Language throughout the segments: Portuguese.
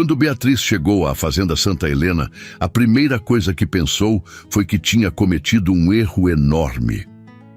Quando Beatriz chegou à Fazenda Santa Helena, a primeira coisa que pensou foi que tinha cometido um erro enorme.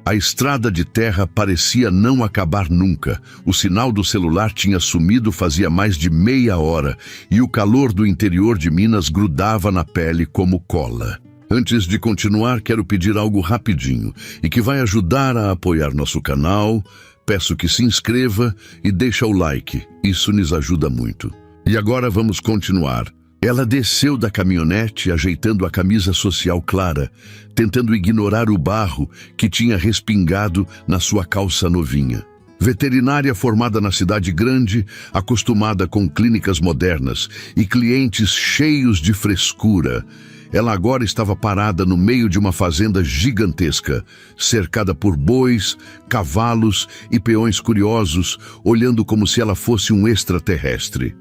A estrada de terra parecia não acabar nunca. O sinal do celular tinha sumido fazia mais de meia hora e o calor do interior de Minas grudava na pele como cola. Antes de continuar, quero pedir algo rapidinho e que vai ajudar a apoiar nosso canal. Peço que se inscreva e deixe o like. Isso nos ajuda muito. E agora vamos continuar. Ela desceu da caminhonete ajeitando a camisa social clara, tentando ignorar o barro que tinha respingado na sua calça novinha. Veterinária formada na cidade grande, acostumada com clínicas modernas e clientes cheios de frescura, ela agora estava parada no meio de uma fazenda gigantesca, cercada por bois, cavalos e peões curiosos, olhando como se ela fosse um extraterrestre.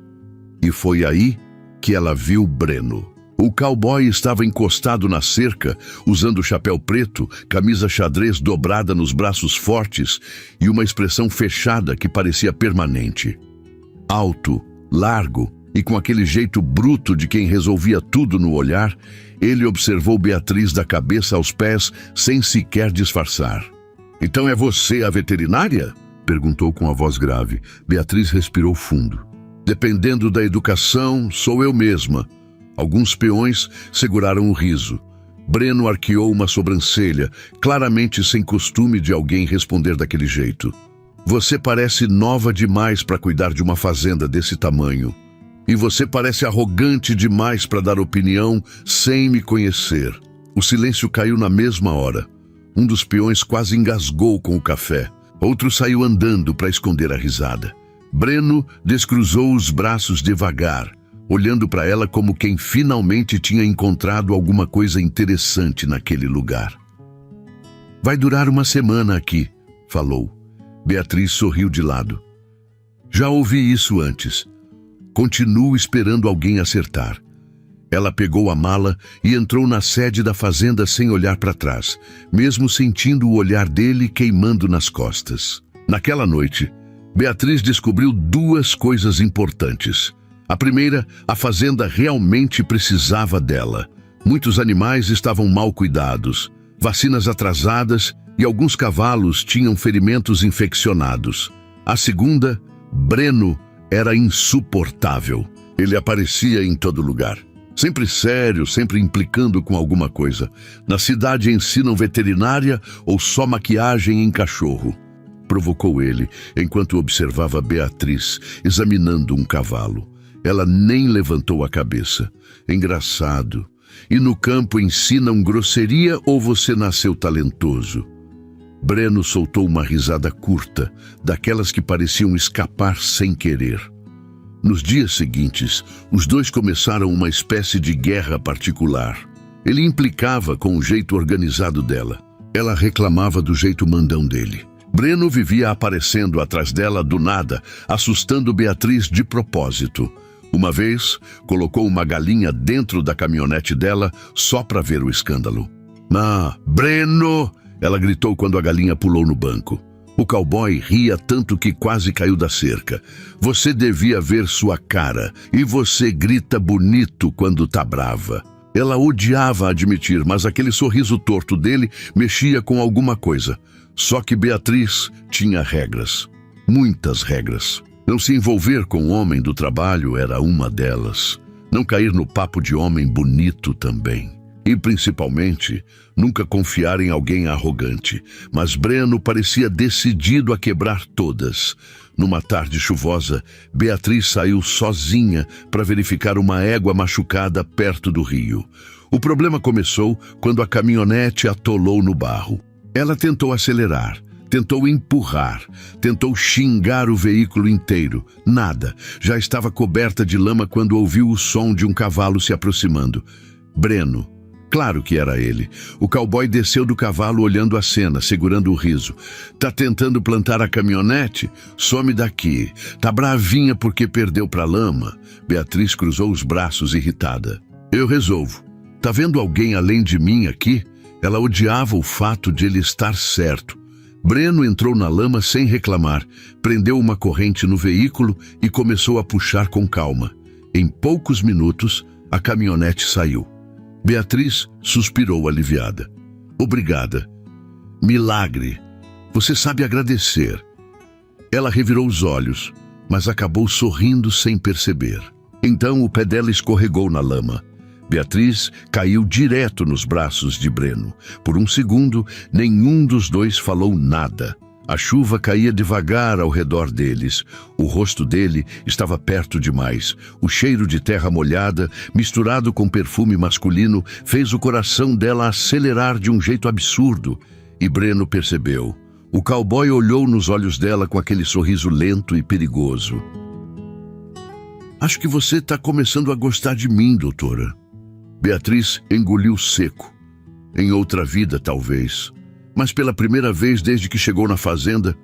E foi aí que ela viu Breno. O cowboy estava encostado na cerca, usando chapéu preto, camisa xadrez dobrada nos braços fortes e uma expressão fechada que parecia permanente. Alto, largo e com aquele jeito bruto de quem resolvia tudo no olhar, ele observou Beatriz da cabeça aos pés sem sequer disfarçar. "Então é você a veterinária?" perguntou com a voz grave. Beatriz respirou fundo. "Dependendo da educação, sou eu mesma." Alguns peões seguraram o riso. Breno arqueou uma sobrancelha, claramente sem costume de alguém responder daquele jeito. "Você parece nova demais para cuidar de uma fazenda desse tamanho. E você parece arrogante demais para dar opinião sem me conhecer." O silêncio caiu na mesma hora. Um dos peões quase engasgou com o café. Outro saiu andando para esconder a risada. Breno descruzou os braços devagar, olhando para ela como quem finalmente tinha encontrado alguma coisa interessante naquele lugar. "Vai durar uma semana aqui", falou. Beatriz sorriu de lado. "Já ouvi isso antes. Continuo esperando alguém acertar." Ela pegou a mala e entrou na sede da fazenda sem olhar para trás, mesmo sentindo o olhar dele queimando nas costas. Naquela noite, Beatriz descobriu duas coisas importantes. A primeira, a fazenda realmente precisava dela. Muitos animais estavam mal cuidados, vacinas atrasadas e alguns cavalos tinham ferimentos infeccionados. A segunda, Breno era insuportável. Ele aparecia em todo lugar. Sempre sério, sempre implicando com alguma coisa. Na cidade ensinam veterinária ou só maquiagem em cachorro? Provocou ele, enquanto observava Beatriz, examinando um cavalo. Ela nem levantou a cabeça. Engraçado. E no campo ensinam grosseria ou você nasceu talentoso? Breno soltou uma risada curta, daquelas que pareciam escapar sem querer. Nos dias seguintes, os dois começaram uma espécie de guerra particular. Ele implicava com o jeito organizado dela. Ela reclamava do jeito mandão dele. Breno vivia aparecendo atrás dela do nada, assustando Beatriz de propósito. Uma vez, colocou uma galinha dentro da caminhonete dela só para ver o escândalo. "Ah, Breno!" ela gritou quando a galinha pulou no banco. O cowboy ria tanto que quase caiu da cerca. "Você devia ver sua cara, e você grita bonito quando tá brava." Ela odiava admitir, mas aquele sorriso torto dele mexia com alguma coisa. Só que Beatriz tinha regras. Muitas regras. Não se envolver com o homem do trabalho era uma delas. Não cair no papo de homem bonito também. E, principalmente, nunca confiar em alguém arrogante. Mas Breno parecia decidido a quebrar todas. Numa tarde chuvosa, Beatriz saiu sozinha para verificar uma égua machucada perto do rio. O problema começou quando a caminhonete atolou no barro. Ela tentou acelerar, tentou empurrar, tentou xingar o veículo inteiro. Nada. Já estava coberta de lama quando ouviu o som de um cavalo se aproximando. Breno. Claro que era ele. O cowboy desceu do cavalo olhando a cena, segurando o riso. "Tá tentando plantar a caminhonete? Some daqui. Tá bravinha porque perdeu pra lama." Beatriz cruzou os braços irritada. "Eu resolvo. Tá vendo alguém além de mim aqui?" Ela odiava o fato de ele estar certo. Breno entrou na lama sem reclamar, prendeu uma corrente no veículo e começou a puxar com calma. Em poucos minutos, a caminhonete saiu. Beatriz suspirou aliviada. Obrigada. Milagre. Você sabe agradecer. Ela revirou os olhos, mas acabou sorrindo sem perceber. Então o pé dela escorregou na lama. Beatriz caiu direto nos braços de Breno. Por um segundo, nenhum dos dois falou nada. A chuva caía devagar ao redor deles. O rosto dele estava perto demais. O cheiro de terra molhada, misturado com perfume masculino, fez o coração dela acelerar de um jeito absurdo. E Breno percebeu. O cowboy olhou nos olhos dela com aquele sorriso lento e perigoso. Acho que você está começando a gostar de mim, doutora. Beatriz engoliu seco. Em outra vida, talvez. Mas pela primeira vez desde que chegou na fazenda,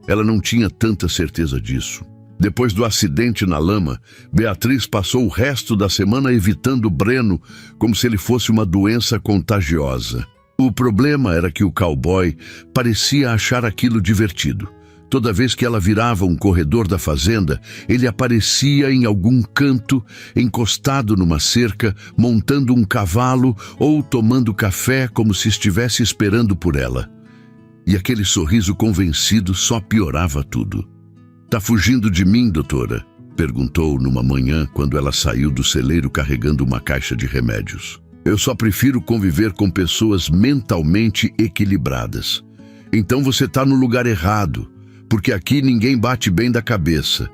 ela não tinha tanta certeza disso. Depois do acidente na lama, Beatriz passou o resto da semana evitando Breno como se ele fosse uma doença contagiosa. O problema era que o cowboy parecia achar aquilo divertido. Toda vez que ela virava um corredor da fazenda, ele aparecia em algum canto, encostado numa cerca, montando um cavalo ou tomando café como se estivesse esperando por ela. E aquele sorriso convencido só piorava tudo. "Tá fugindo de mim, doutora?" perguntou numa manhã quando ela saiu do celeiro carregando uma caixa de remédios. "Eu só prefiro conviver com pessoas mentalmente equilibradas." "Então você tá no lugar errado, porque aqui ninguém bate bem da cabeça."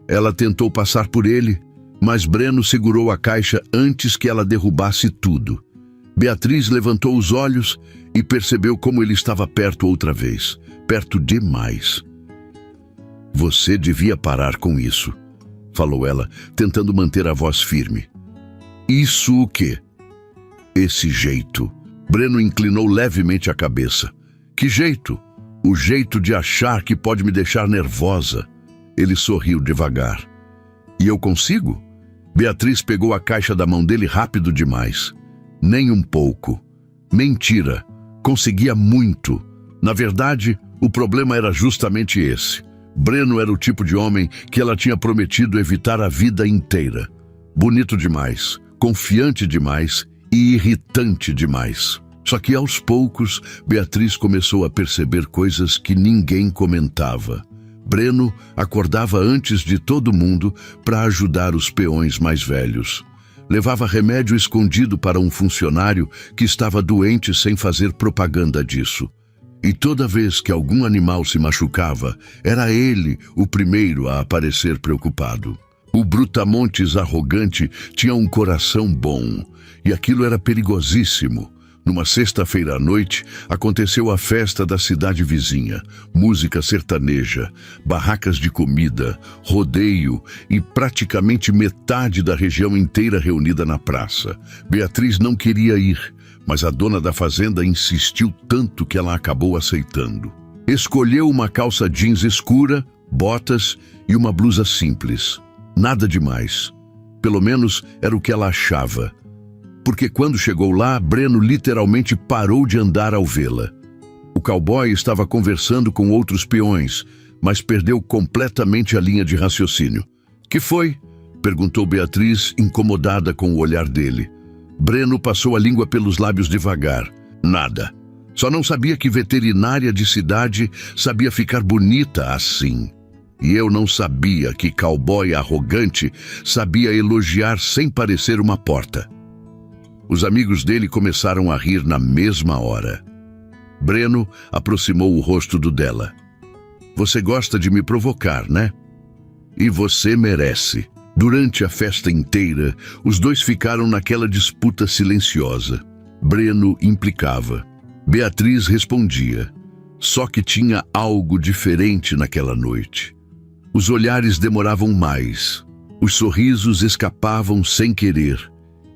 Ela tentou passar por ele, mas Breno segurou a caixa antes que ela derrubasse tudo. Beatriz levantou os olhos e percebeu como ele estava perto outra vez, perto demais. "Você devia parar com isso", falou ela, tentando manter a voz firme. "Isso o quê?" "Esse jeito." Breno inclinou levemente a cabeça. "Que jeito?" "O jeito de achar que pode me deixar nervosa." Ele sorriu devagar. "E eu consigo?" Beatriz pegou a caixa da mão dele rápido demais. "Nem um pouco." "Mentira. Conseguia muito." Na verdade, o problema era justamente esse. Breno era o tipo de homem que ela tinha prometido evitar a vida inteira. Bonito demais, confiante demais e irritante demais. Só que aos poucos, Beatriz começou a perceber coisas que ninguém comentava. Breno acordava antes de todo mundo para ajudar os peões mais velhos. Levava remédio escondido para um funcionário que estava doente sem fazer propaganda disso. E toda vez que algum animal se machucava, era ele o primeiro a aparecer preocupado. O brutamontes arrogante tinha um coração bom, e aquilo era perigosíssimo. Numa sexta-feira à noite, aconteceu a festa da cidade vizinha. Música sertaneja, barracas de comida, rodeio e praticamente metade da região inteira reunida na praça. Beatriz não queria ir, mas a dona da fazenda insistiu tanto que ela acabou aceitando. Escolheu uma calça jeans escura, botas e uma blusa simples. Nada demais. Pelo menos era o que ela achava. Porque quando chegou lá, Breno literalmente parou de andar ao vê-la. O cowboy estava conversando com outros peões, mas perdeu completamente a linha de raciocínio. "Que foi?" perguntou Beatriz, incomodada com o olhar dele. Breno passou a língua pelos lábios devagar. "Nada. Só não sabia que veterinária de cidade sabia ficar bonita assim. E eu não sabia que cowboy arrogante sabia elogiar sem parecer uma porta." Os amigos dele começaram a rir na mesma hora. Breno aproximou o rosto do dela. "Você gosta de me provocar, né? E você merece." Durante a festa inteira, os dois ficaram naquela disputa silenciosa. Breno implicava. Beatriz respondia. Só que tinha algo diferente naquela noite. Os olhares demoravam mais. Os sorrisos escapavam sem querer.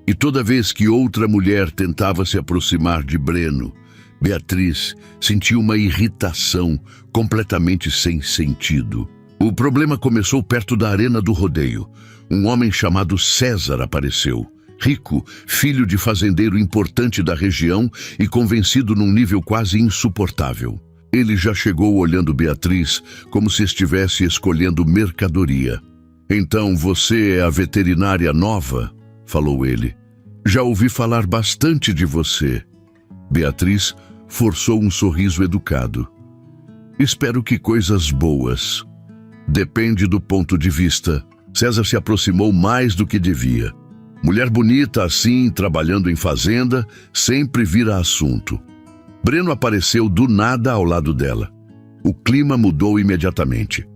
E toda vez que outra mulher tentava se aproximar de Breno, Beatriz sentia uma irritação completamente sem sentido. O problema começou perto da arena do rodeio. Um homem chamado César apareceu. Rico, filho de fazendeiro importante da região e convencido num nível quase insuportável. Ele já chegou olhando Beatriz como se estivesse escolhendo mercadoria. Então você é a veterinária nova? Falou ele. Já ouvi falar bastante de você. Beatriz forçou um sorriso educado. Espero que coisas boas. Depende do ponto de vista. César se aproximou mais do que devia. Mulher bonita assim, trabalhando em fazenda, sempre vira assunto. Breno apareceu do nada ao lado dela. O clima mudou imediatamente.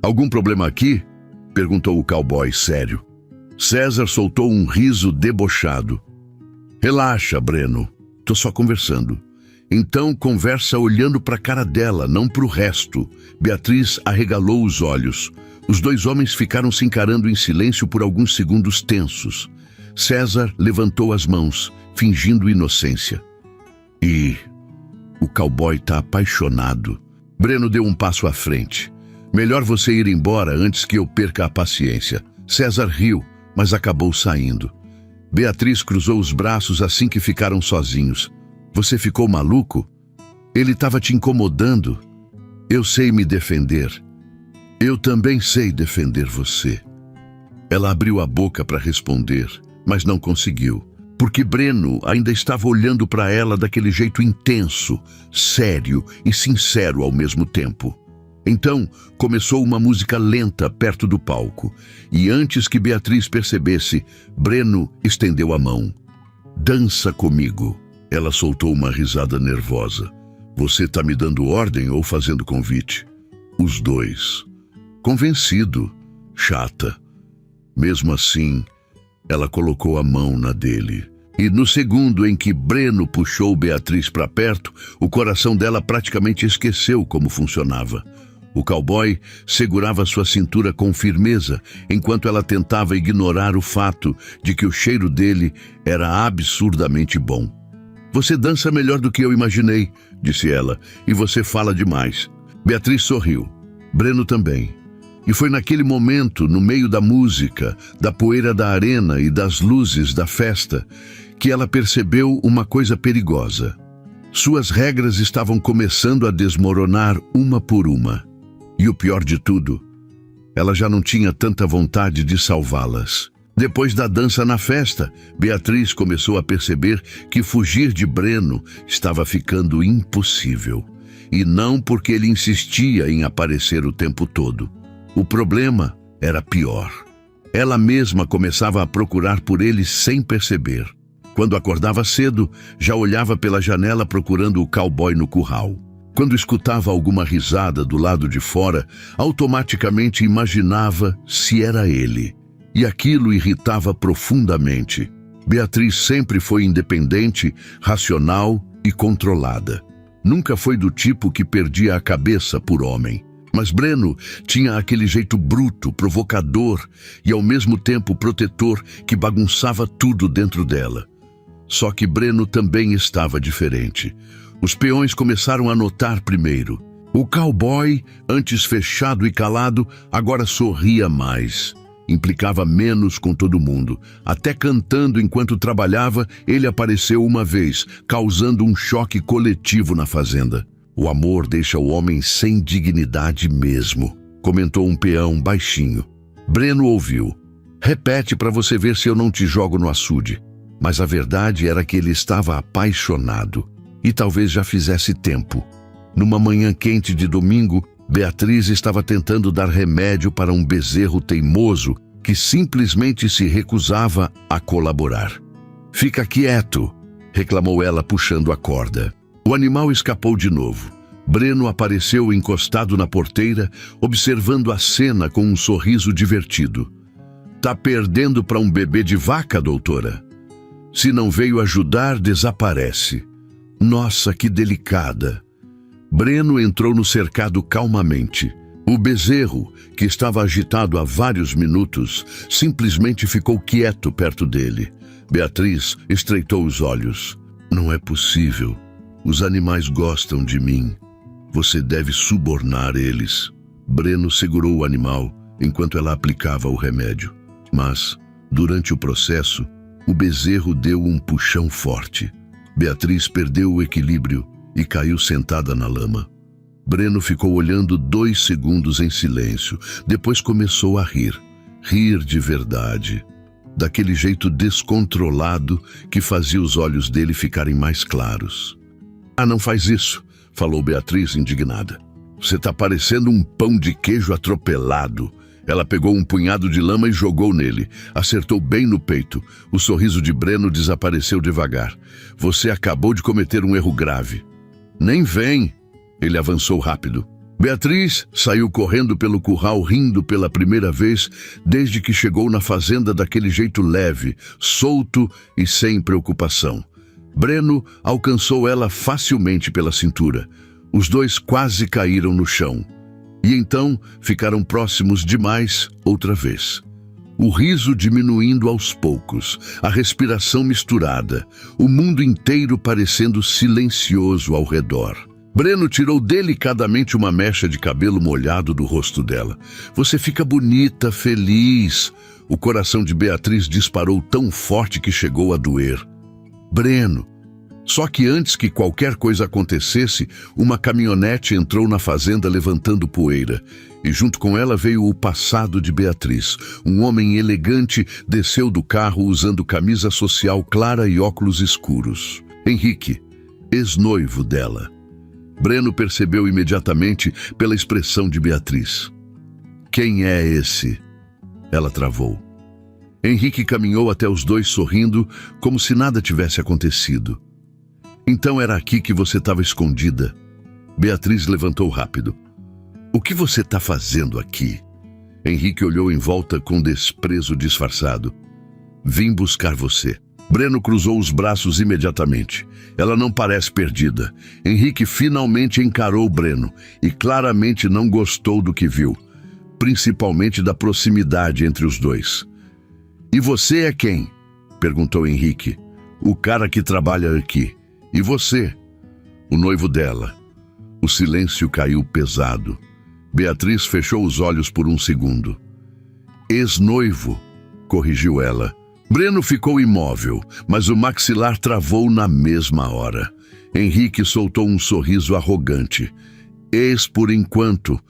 Algum problema aqui? Perguntou o cowboy sério. César soltou um riso debochado. Relaxa, Breno. Tô só conversando. Então conversa olhando para a cara dela, não para o resto. Beatriz arregalou os olhos. Os dois homens ficaram se encarando em silêncio por alguns segundos tensos. César levantou as mãos, fingindo inocência. O cowboy tá apaixonado. Breno deu um passo à frente. Melhor você ir embora antes que eu perca a paciência. César riu, mas acabou saindo. Beatriz cruzou os braços assim que ficaram sozinhos. Você ficou maluco? Ele estava te incomodando. Eu sei me defender. Eu também sei defender você. Ela abriu a boca para responder, mas não conseguiu, porque Breno ainda estava olhando para ela daquele jeito intenso, sério e sincero ao mesmo tempo. Então, começou uma música lenta perto do palco, e antes que Beatriz percebesse, Breno estendeu a mão. Dança comigo. Ela soltou uma risada nervosa. Você tá me dando ordem ou fazendo convite? Os dois. Convencido. Chata. Mesmo assim, ela colocou a mão na dele. E no segundo em que Breno puxou Beatriz para perto, o coração dela praticamente esqueceu como funcionava. O cowboy segurava sua cintura com firmeza, enquanto ela tentava ignorar o fato de que o cheiro dele era absurdamente bom. Você dança melhor do que eu imaginei, disse ela, e você fala demais. Beatriz sorriu. Breno também. E foi naquele momento, no meio da música, da poeira da arena e das luzes da festa, que ela percebeu uma coisa perigosa. Suas regras estavam começando a desmoronar uma por uma. E o pior de tudo, ela já não tinha tanta vontade de salvá-las. Depois da dança na festa, Beatriz começou a perceber que fugir de Breno estava ficando impossível. E não porque ele insistia em aparecer o tempo todo. O problema era pior. Ela mesma começava a procurar por ele sem perceber. Quando acordava cedo, já olhava pela janela procurando o cowboy no curral. Quando escutava alguma risada do lado de fora, automaticamente imaginava se era ele. E aquilo irritava profundamente. Beatriz sempre foi independente, racional e controlada. Nunca foi do tipo que perdia a cabeça por homem. Mas Breno tinha aquele jeito bruto, provocador e ao mesmo tempo protetor que bagunçava tudo dentro dela. Só que Breno também estava diferente. Os peões começaram a notar primeiro. O cowboy, antes fechado e calado, agora sorria mais. Implicava menos com todo mundo. Até cantando enquanto trabalhava, ele apareceu uma vez, causando um choque coletivo na fazenda. O amor deixa o homem sem dignidade mesmo, comentou um peão baixinho. Breno ouviu. Repete para você ver se eu não te jogo no açude. Mas a verdade era que ele estava apaixonado. E talvez já fizesse tempo. Numa manhã quente de domingo, Beatriz estava tentando dar remédio para um bezerro teimoso que simplesmente se recusava a colaborar. Fica quieto, reclamou ela puxando a corda. O animal escapou de novo. Breno apareceu encostado na porteira, observando a cena com um sorriso divertido. Tá perdendo para um bebê de vaca, doutora? Se não veio ajudar, desaparece. Nossa, que delicada. Breno entrou no cercado calmamente. O bezerro, que estava agitado há vários minutos, simplesmente ficou quieto perto dele. Beatriz estreitou os olhos. Não é possível. Os animais gostam de mim. Você deve subornar eles. Breno segurou o animal enquanto ela aplicava o remédio. Mas, durante o processo, o bezerro deu um puxão forte. Beatriz perdeu o equilíbrio e caiu sentada na lama. Breno ficou olhando 2 segundos em silêncio. Depois começou a rir. Rir de verdade. Daquele jeito descontrolado que fazia os olhos dele ficarem mais claros. "Ah, não faz isso", falou Beatriz indignada. "Você tá parecendo um pão de queijo atropelado." Ela pegou um punhado de lama e jogou nele. Acertou bem no peito. O sorriso de Breno desapareceu devagar. "Você acabou de cometer um erro grave." "Nem vem." Ele avançou rápido. Beatriz saiu correndo pelo curral, rindo pela primeira vez desde que chegou na fazenda daquele jeito leve, solto e sem preocupação. Breno alcançou ela facilmente pela cintura. Os dois quase caíram no chão. E então ficaram próximos demais outra vez. O riso diminuindo aos poucos, a respiração misturada, o mundo inteiro parecendo silencioso ao redor. Breno tirou delicadamente uma mecha de cabelo molhado do rosto dela. "Você fica bonita, feliz." O coração de Beatriz disparou tão forte que chegou a doer. "Breno." Só que antes que qualquer coisa acontecesse, uma caminhonete entrou na fazenda levantando poeira. E junto com ela veio o passado de Beatriz. Um homem elegante desceu do carro usando camisa social clara e óculos escuros. Henrique, ex-noivo dela. Breno percebeu imediatamente pela expressão de Beatriz. "Quem é esse?" Ela travou. Henrique caminhou até os dois sorrindo, como se nada tivesse acontecido. "Então era aqui que você estava escondida." Beatriz levantou rápido. "O que você está fazendo aqui?" Henrique olhou em volta com desprezo disfarçado. "Vim buscar você." Breno cruzou os braços imediatamente. "Ela não parece perdida." Henrique finalmente encarou Breno e claramente não gostou do que viu, principalmente da proximidade entre os dois. "E você é quem?" perguntou Henrique. "O cara que trabalha aqui." "E você?" "O noivo dela." O silêncio caiu pesado. Beatriz fechou os olhos por um segundo. "Ex-noivo", corrigiu ela. Breno ficou imóvel, mas o maxilar travou na mesma hora. Henrique soltou um sorriso arrogante. "Ex por enquanto,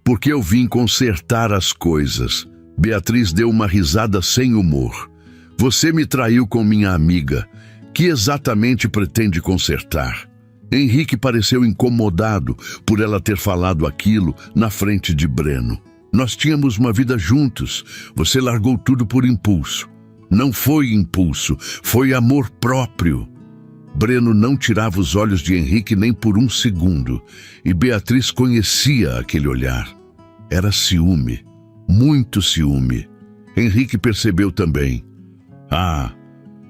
porque eu vim consertar as coisas." Beatriz deu uma risada sem humor. "Você me traiu com minha amiga. Que exatamente pretende consertar?" Henrique pareceu incomodado por ela ter falado aquilo na frente de Breno. "Nós tínhamos uma vida juntos. Você largou tudo por impulso." "Não foi impulso, foi amor próprio." Breno não tirava os olhos de Henrique nem por um segundo, e Beatriz conhecia aquele olhar. Era ciúme, muito ciúme. Henrique percebeu também. "Ah,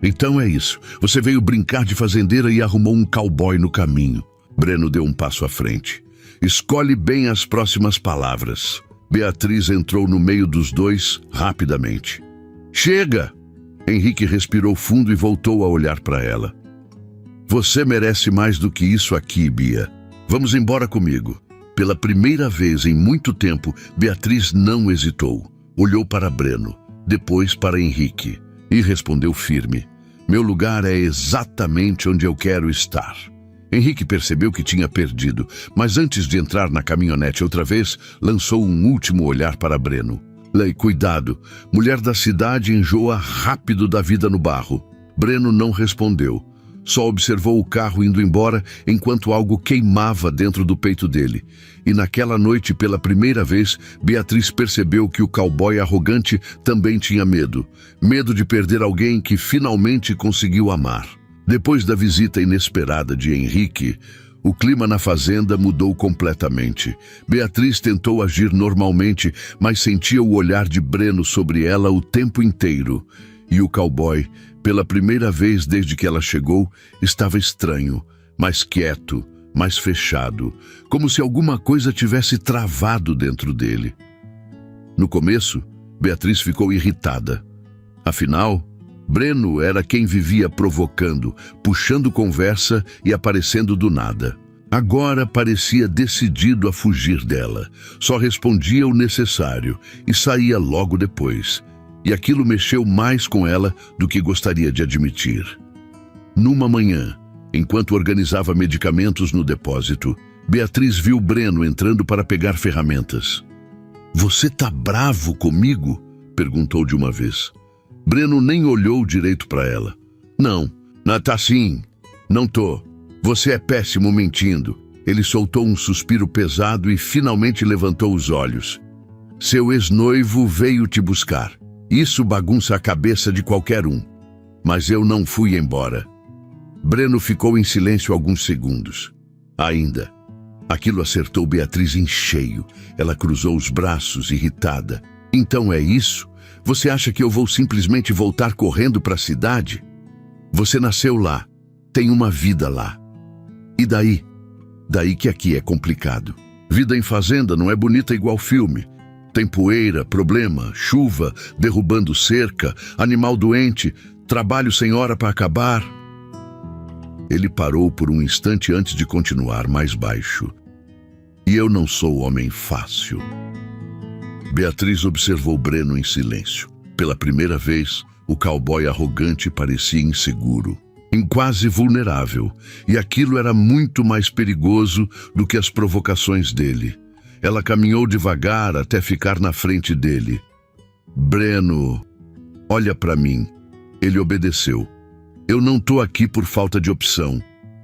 então é isso. Você veio brincar de fazendeira e arrumou um cowboy no caminho." Breno deu um passo à frente. "Escolhe bem as próximas palavras." Beatriz entrou no meio dos dois rapidamente. "Chega!" Henrique respirou fundo e voltou a olhar para ela. "Você merece mais do que isso aqui, Bia. Vamos embora comigo." Pela primeira vez em muito tempo, Beatriz não hesitou. Olhou para Breno, depois para Henrique, e respondeu firme. "Meu lugar é exatamente onde eu quero estar." Henrique percebeu que tinha perdido, mas antes de entrar na caminhonete outra vez, lançou um último olhar para Breno. "Lei, cuidado. Mulher da cidade enjoa rápido da vida no barro." Breno não respondeu. Só observou o carro indo embora enquanto algo queimava dentro do peito dele. E naquela noite, pela primeira vez, Beatriz percebeu que o cowboy arrogante também tinha medo. Medo de perder alguém que finalmente conseguiu amar. Depois da visita inesperada de Henrique, o clima na fazenda mudou completamente. Beatriz tentou agir normalmente, mas sentia o olhar de Breno sobre ela o tempo inteiro. E o cowboy, pela primeira vez desde que ela chegou, estava estranho, mais quieto, mais fechado, como se alguma coisa tivesse travado dentro dele. No começo, Beatriz ficou irritada. Afinal, Breno era quem vivia provocando, puxando conversa e aparecendo do nada. Agora parecia decidido a fugir dela. Só respondia o necessário e saía logo depois. E aquilo mexeu mais com ela do que gostaria de admitir. Numa manhã, enquanto organizava medicamentos no depósito, Beatriz viu Breno entrando para pegar ferramentas. Você tá bravo comigo? Perguntou de uma vez. Breno nem olhou direito para ela. Não, tá sim. Não tô. Você é péssimo mentindo. Ele soltou um suspiro pesado e finalmente levantou os olhos. Seu ex-noivo veio te buscar. Isso bagunça a cabeça de qualquer um. Mas eu não fui embora. Breno ficou em silêncio alguns segundos. Ainda. Aquilo acertou Beatriz em cheio. Ela cruzou os braços, irritada. Então é isso? Você acha que eu vou simplesmente voltar correndo para a cidade? Você nasceu lá. Tem uma vida lá. E daí? Daí que aqui é complicado. Vida em fazenda não é bonita igual filme. Tem poeira, problema, chuva, derrubando cerca, animal doente, trabalho sem hora para acabar. Ele parou por um instante antes de continuar mais baixo. E eu não sou homem fácil. Beatriz observou Breno em silêncio. Pela primeira vez, o cowboy arrogante parecia inseguro, quase vulnerável, e aquilo era muito mais perigoso do que as provocações dele. Ela caminhou devagar até ficar na frente dele. Breno, olha para mim. Ele obedeceu. Eu não tô aqui por falta de opção.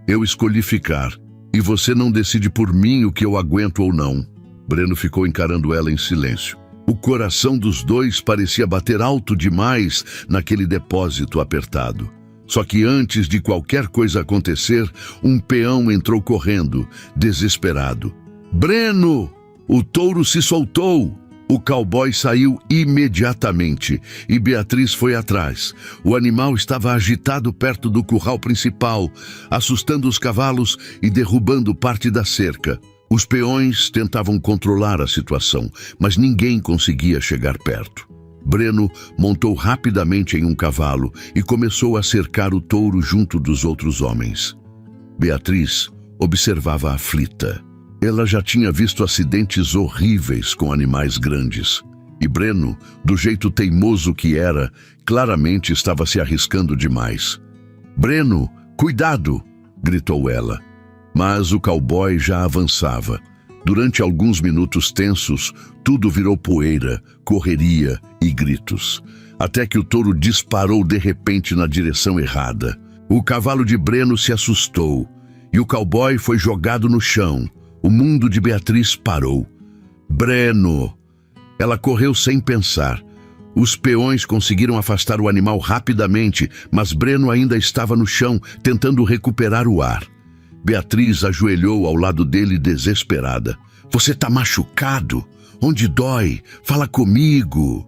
Eu escolhi ficar, e você não decide por mim o que eu aguento ou não. Breno ficou encarando ela em silêncio. O coração dos dois parecia bater alto demais naquele depósito apertado. Só que antes de qualquer coisa acontecer, um peão entrou correndo, desesperado. Breno! O touro se soltou! O cowboy saiu imediatamente e Beatriz foi atrás. O animal estava agitado perto do curral principal, assustando os cavalos e derrubando parte da cerca. Os peões tentavam controlar a situação, mas ninguém conseguia chegar perto. Breno montou rapidamente em um cavalo e começou a cercar o touro junto dos outros homens. Beatriz observava aflita. Ela já tinha visto acidentes horríveis com animais grandes. E Breno, do jeito teimoso que era, claramente estava se arriscando demais. Breno, cuidado! Gritou ela. Mas o cowboy já avançava. Durante alguns minutos tensos, tudo virou poeira, correria e gritos. Até que o touro disparou de repente na direção errada. O cavalo de Breno se assustou e o cowboy foi jogado no chão. O mundo de Beatriz parou. Breno! Ela correu sem pensar. Os peões conseguiram afastar o animal rapidamente, mas Breno ainda estava no chão, tentando recuperar o ar. Beatriz ajoelhou ao lado dele desesperada. Você tá machucado? Onde dói? Fala comigo!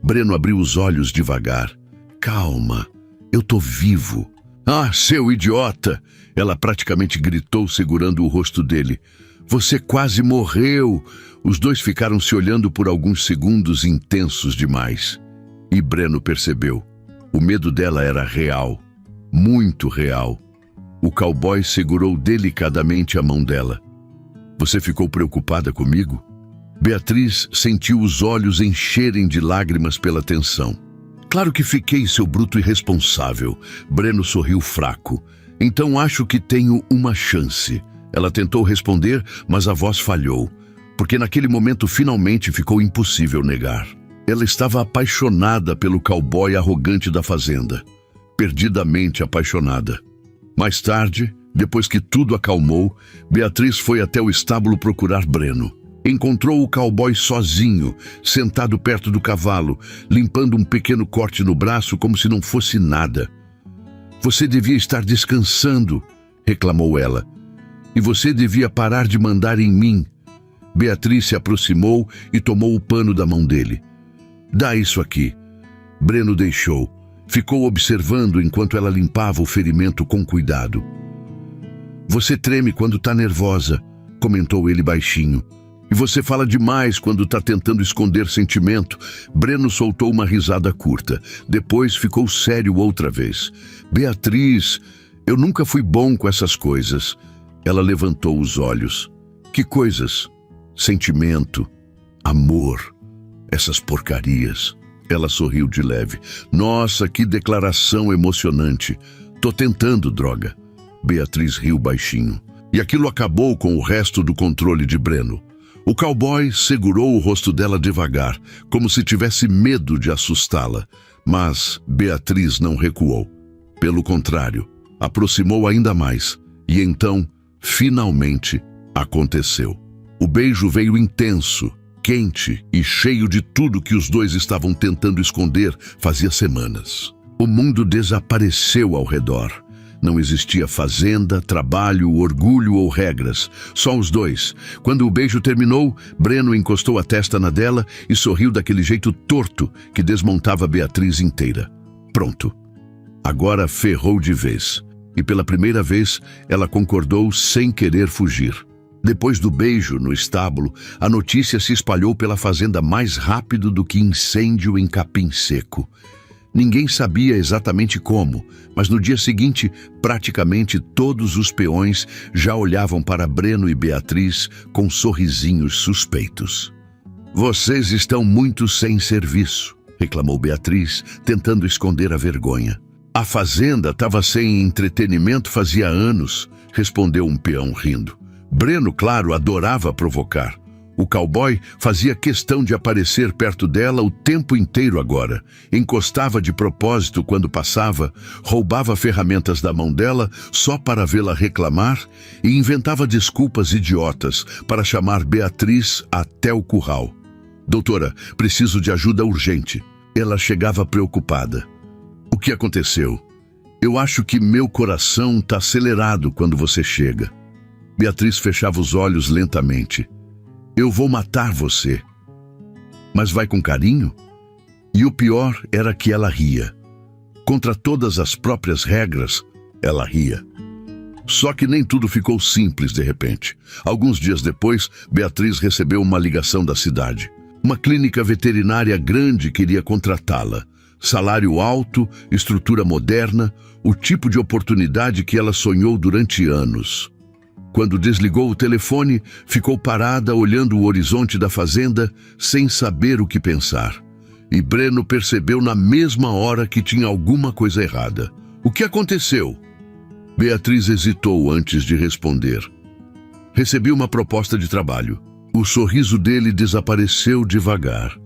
Breno abriu os olhos devagar. Calma, eu tô vivo. Ah, seu idiota! Ela praticamente gritou, segurando o rosto dele. Você quase morreu! Os dois ficaram se olhando por alguns segundos intensos demais. E Breno percebeu. O medo dela era real. Muito real. O cowboy segurou delicadamente a mão dela. Você ficou preocupada comigo? Beatriz sentiu os olhos encherem de lágrimas pela tensão. Claro que fiquei, seu bruto irresponsável. Breno sorriu fraco. Então acho que tenho uma chance. Ela tentou responder, mas a voz falhou, porque naquele momento finalmente ficou impossível negar. Ela estava apaixonada pelo cowboy arrogante da fazenda. Perdidamente apaixonada. Mais tarde, depois que tudo acalmou, Beatriz foi até o estábulo procurar Breno. Encontrou o cowboy sozinho, sentado perto do cavalo, limpando um pequeno corte no braço como se não fosse nada. Você devia estar descansando, reclamou ela. E você devia parar de mandar em mim. Beatriz se aproximou e tomou o pano da mão dele. Dá isso aqui. Breno deixou. Ficou observando enquanto ela limpava o ferimento com cuidado. Você treme quando tá nervosa, comentou ele baixinho. E você fala demais quando tá tentando esconder sentimento. Breno soltou uma risada curta. Depois ficou sério outra vez. Beatriz, eu nunca fui bom com essas coisas. Ela levantou os olhos. Que coisas? Sentimento, amor, essas porcarias. Ela sorriu de leve. Nossa, que declaração emocionante. Tô tentando, droga. Beatriz riu baixinho. E aquilo acabou com o resto do controle de Breno. O cowboy segurou o rosto dela devagar, como se tivesse medo de assustá-la. Mas Beatriz não recuou. Pelo contrário, aproximou ainda mais. E então, finalmente, aconteceu. O beijo veio intenso, quente e cheio de tudo que os dois estavam tentando esconder fazia semanas. O mundo desapareceu ao redor. Não existia fazenda, trabalho, orgulho ou regras. Só os dois. Quando o beijo terminou, Breno encostou a testa na dela e sorriu daquele jeito torto que desmontava Beatriz inteira. Pronto. Agora ferrou de vez. E pela primeira vez, ela concordou sem querer fugir. Depois do beijo no estábulo, a notícia se espalhou pela fazenda mais rápido do que incêndio em capim seco. Ninguém sabia exatamente como, mas no dia seguinte, praticamente todos os peões já olhavam para Breno e Beatriz com sorrisinhos suspeitos. "Vocês estão muito sem serviço", reclamou Beatriz, tentando esconder a vergonha. "A fazenda estava sem entretenimento fazia anos", respondeu um peão rindo. Breno, claro, adorava provocar. O cowboy fazia questão de aparecer perto dela o tempo inteiro agora. Encostava de propósito quando passava, roubava ferramentas da mão dela só para vê-la reclamar e inventava desculpas idiotas para chamar Beatriz até o curral. "Doutora, preciso de ajuda urgente." Ela chegava preocupada. "O que aconteceu?" "Eu acho que meu coração está acelerado quando você chega." Beatriz fechava os olhos lentamente. "Eu vou matar você." Mas vai com carinho? E o pior era que ela ria. Contra todas as próprias regras, ela ria. Só que nem tudo ficou simples de repente. Alguns dias depois, Beatriz recebeu uma ligação da cidade. Uma clínica veterinária grande queria contratá-la. Salário alto, estrutura moderna, o tipo de oportunidade que ela sonhou durante anos. Quando desligou o telefone, ficou parada olhando o horizonte da fazenda, sem saber o que pensar. E Breno percebeu na mesma hora que tinha alguma coisa errada. "O que aconteceu?" Beatriz hesitou antes de responder. "Recebi uma proposta de trabalho." O sorriso dele desapareceu devagar.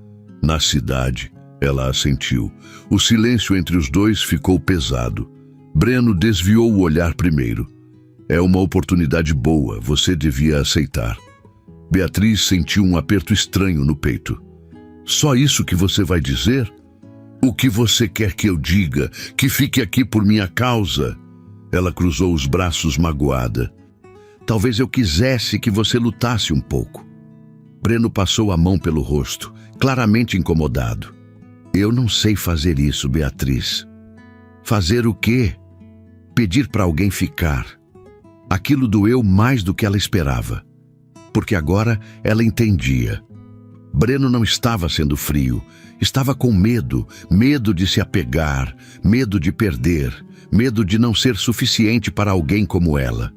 Na cidade, ela assentiu. O silêncio entre os dois ficou pesado. Breno desviou o olhar primeiro. "É uma oportunidade boa, você devia aceitar." Beatriz sentiu um aperto estranho no peito. "Só isso que você vai dizer? O que você quer que eu diga? Que fique aqui por minha causa?" Ela cruzou os braços magoada. "Talvez eu quisesse que você lutasse um pouco." Breno passou a mão pelo rosto, claramente incomodado. "Eu não sei fazer isso, Beatriz." "Fazer o quê?" "Pedir para alguém ficar." Aquilo doeu mais do que ela esperava, porque agora ela entendia. Breno não estava sendo frio, estava com medo, medo de se apegar, medo de perder, medo de não ser suficiente para alguém como ela.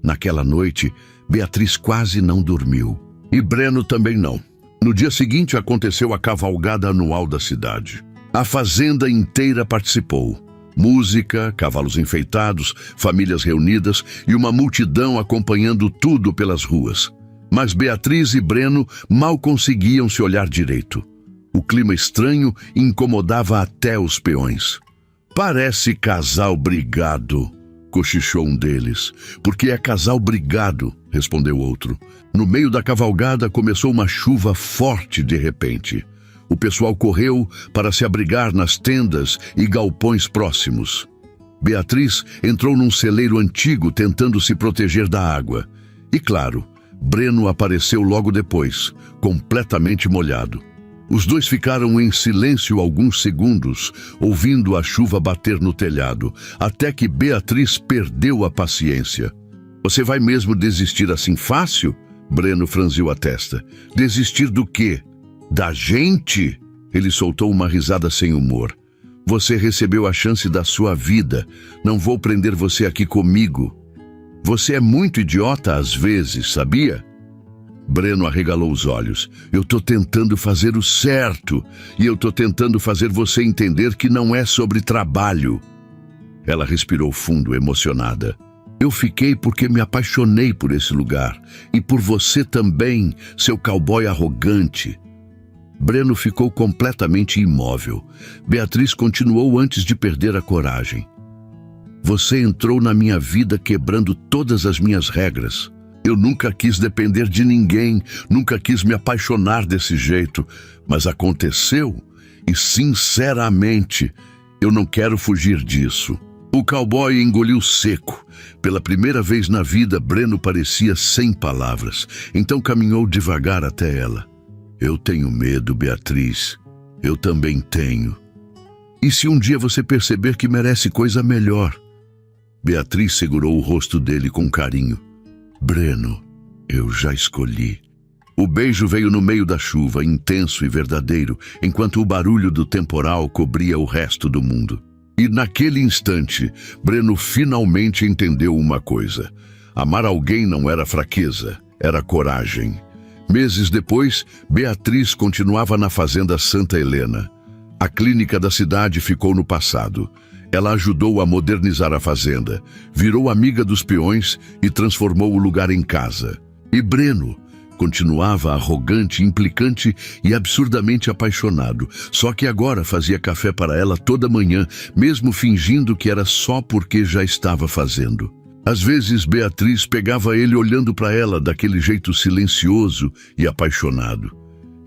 Naquela noite, Beatriz quase não dormiu, e Breno também não. No dia seguinte aconteceu a cavalgada anual da cidade. A fazenda inteira participou. Música, cavalos enfeitados, famílias reunidas e uma multidão acompanhando tudo pelas ruas. Mas Beatriz e Breno mal conseguiam se olhar direito. O clima estranho incomodava até os peões. "Parece casal brigado", cochichou um deles. "Porque é casal brigado", respondeu outro. No meio da cavalgada começou uma chuva forte de repente. O pessoal correu para se abrigar nas tendas e galpões próximos. Beatriz entrou num celeiro antigo tentando se proteger da água. E claro, Breno apareceu logo depois, completamente molhado. Os dois ficaram em silêncio alguns segundos, ouvindo a chuva bater no telhado, até que Beatriz perdeu a paciência. "Você vai mesmo desistir assim fácil?" Breno franziu a testa. "Desistir do quê? Da gente?" Ele soltou uma risada sem humor. "Você recebeu a chance da sua vida. Não vou prender você aqui comigo. Você é muito idiota às vezes, sabia?" Breno arregalou os olhos. "Eu tô tentando fazer o certo. E eu tô tentando fazer você entender que não é sobre trabalho." Ela respirou fundo, emocionada. Eu fiquei porque me apaixonei por esse lugar. E por você também, seu cowboy arrogante. Breno ficou completamente imóvel. Beatriz continuou antes de perder a coragem. Você entrou na minha vida quebrando todas as minhas regras. Eu nunca quis depender de ninguém, nunca quis me apaixonar desse jeito, mas aconteceu e, sinceramente, eu não quero fugir disso. O cowboy engoliu seco. Pela primeira vez na vida, Breno parecia sem palavras, então caminhou devagar até ela. Eu tenho medo, Beatriz. Eu também tenho. E se um dia você perceber que merece coisa melhor? Beatriz segurou o rosto dele com carinho. Breno, eu já escolhi. O beijo veio no meio da chuva, intenso e verdadeiro, enquanto o barulho do temporal cobria o resto do mundo. E naquele instante, Breno finalmente entendeu uma coisa. Amar alguém não era fraqueza, era coragem. Meses depois, Beatriz continuava na fazenda Santa Helena. A clínica da cidade ficou no passado. Ela ajudou a modernizar a fazenda, virou amiga dos peões e transformou o lugar em casa. E Breno continuava arrogante, implicante e absurdamente apaixonado, só que agora fazia café para ela toda manhã, mesmo fingindo que era só porque já estava fazendo. Às vezes, Beatriz pegava ele olhando para ela daquele jeito silencioso e apaixonado.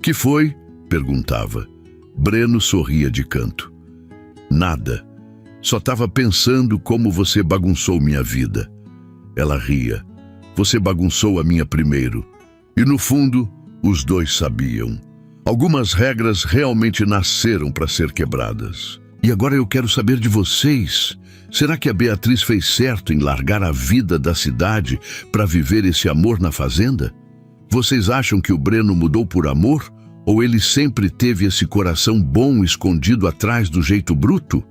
"Que foi?" perguntava. Breno sorria de canto. "Nada. Só estava pensando como você bagunçou minha vida." Ela ria. "Você bagunçou a minha primeiro." E no fundo, os dois sabiam. Algumas regras realmente nasceram para ser quebradas. E agora eu quero saber de vocês. Será que a Beatriz fez certo em largar a vida da cidade para viver esse amor na fazenda? Vocês acham que o Breno mudou por amor? Ou ele sempre teve esse coração bom escondido atrás do jeito bruto?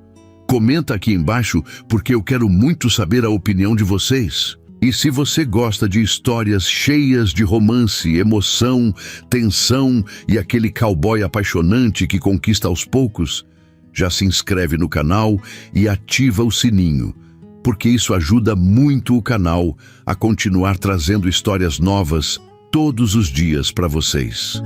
Comenta aqui embaixo, porque eu quero muito saber a opinião de vocês. E se você gosta de histórias cheias de romance, emoção, tensão e aquele cowboy apaixonante que conquista aos poucos, já se inscreve no canal e ativa o sininho, porque isso ajuda muito o canal a continuar trazendo histórias novas todos os dias para vocês.